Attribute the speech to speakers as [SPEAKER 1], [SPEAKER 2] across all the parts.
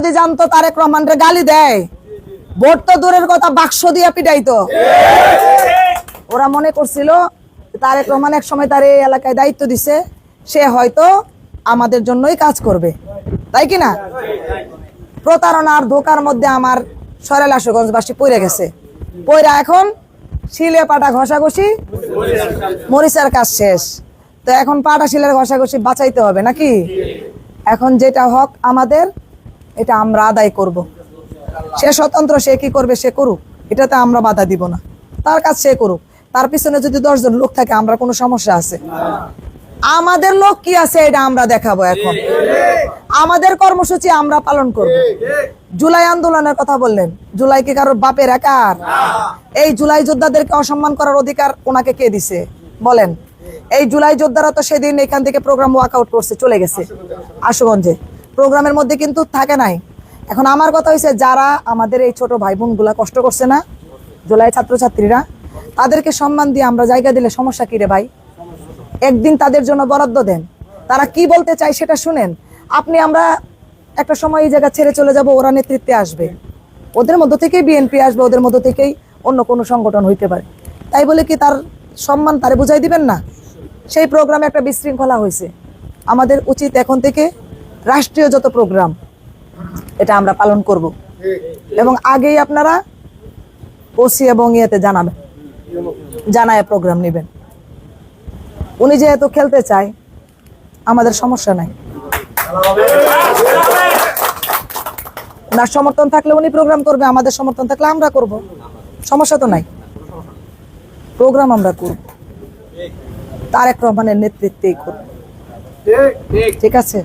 [SPEAKER 1] যদি জানতো তারেক রহমানরে গালি দেয়, ভোট তো দূরের কথা বাক্স দিয়ে পিটাইতো। ওরা মনে করছিল তারেক রহমান এক সময় তার এই এলাকায় দায়িত্ব দিছে, সে হয়তো আমাদের জন্যই কাজ করবে, তাই কি না? প্রতারণার ধোকার মধ্যে আমার সরেল আশুগঞ্জবাসী পড়ে গেছে। পয়রা এখন শিলে পাটা ঘষাঘষি, মরিচার কাজ শেষ। তো এখন পাটা শিলের ঘষাঘষি বাঁচাইতে হবে নাকি? এখন যেটা হক আমাদের, এটা আমরা আদায় করব। সে স্বতন্ত্র, সে কি করবে সে করুক, এটাতে আমরা বাধা দিব না। তার কাজ সে করুক। তার পিছনে যদি 10 জন লোক থাকে, আমরা কোনো সমস্যা আছে? আমাদের লোক কি আছে এটা আমরা দেখাবো। এখন আমাদের কর্মসূচি আমরা পালন করব। জুলাই আন্দোলনের কথা বললেন, জুলাই কি কারোর বাপের একার? এই জুলাই যোদ্ধাদেরকে অসম্মান করার অধিকার ওনাকে কে দিছে বলেন? এই জুলাই যোদ্ধারা তো সেদিন এখান থেকে প্রোগ্রাম ওয়ার্কআউট করছে, চলে গেছে আশুগঞ্জে, প্রোগ্রামের মধ্যে কিন্তু থাকে নাই। এখন আমার কথা হয়েছে, যারা আমাদের এই ছোট ভাই বোন গুলা কষ্ট করছে না, জুলাই ছাত্রছাত্রীরা, তাদেরকে সম্মান দিয়ে আমরা জায়গা দিলে সমস্যা কি রে ভাই? একদিন তাদের জন্য বরাদ্দ দেন, তারা কি বলতে চায় সেটা শুনেন। আপনি আমরা একটা সময় এই জায়গা ছেড়ে চলে যাব, ওরা নেতৃত্বে আসবে, ওদের মধ্য থেকেই বিএনপি আসবে, ওদের মধ্য থেকেই অন্য কোনো সংগঠন হইতে পারে। তাই বলে কি তার সম্মান তারে বুঝাই দিবেন না? সেই প্রোগ্রামে একটা বিশৃঙ্খলা হয়েছে। আমাদের উচিত এখন থেকে রাষ্ট্রীয় যত প্রোগ্রাম, এটা আমরা পালন করব। এবং আগেই আপনারা ওসি এবং ইয়েতে জানাবেন, জানায় প্রোগ্রাম নেবেন। উনি যেহেতু খেলতে চায়, আমাদের সমস্যা নাই। না সমর্থন থাকলে উনি প্রোগ্রাম করবে, আমাদের সমর্থন থাকলে আমরা করব, সমস্যা তো নাই। প্রোগ্রাম আমরা করব, তারেক রহমানের নেতৃত্বেই করব, ঠিক আছে?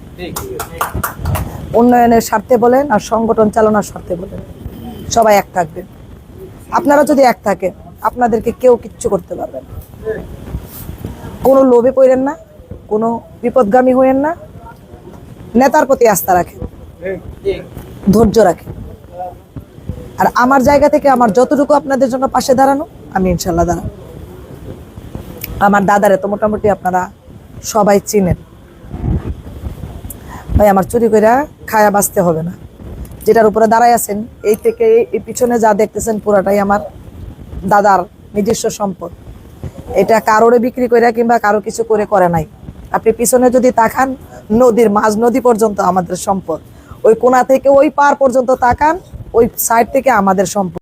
[SPEAKER 1] উন্নয়নের স্বার্থে বলেন আর সংগঠন চালানোর স্বার্থে বলেন, সবাই এক থাকবে। আপনারা যদি এক থাকেন, আপনাদেরকে কেউ কিচ্ছু করতে পারবে না। কোনো লোভে পড়েন না, কোনো বিপদগামী হইেন না। নেতার প্রতি আস্থা রাখেন, ধৈর্য রাখেন। আর আমার জায়গা থেকে আমার যতটুকু আপনাদের জন্য পাশে দাঁড়ানো, আমি ইনশাল্লাহ দাঁড়াবো। আমার দাদারে তো মোটামুটি আপনারা সবাই চিনেন। ভাই আমার চুরি করে খায়া বাঁচতে হবে না। যেটার উপরে দাঁড়াই আছেন, এই থেকে এই পিছনে যা দেখতেছেন পুরাটাই আমার দাদার নিজস্ব সম্পদ। এটা কারোরে বিক্রি করে কিংবা কারো কিছু করে নাই। আপনি পিছনে যদি তাকান, নদীর মাঝ নদী পর্যন্ত আমাদের সম্পদ। ওই কোণা থেকে ওই পার পর্যন্ত তাকান, ওই সাইড থেকে আমাদের সম্পদ।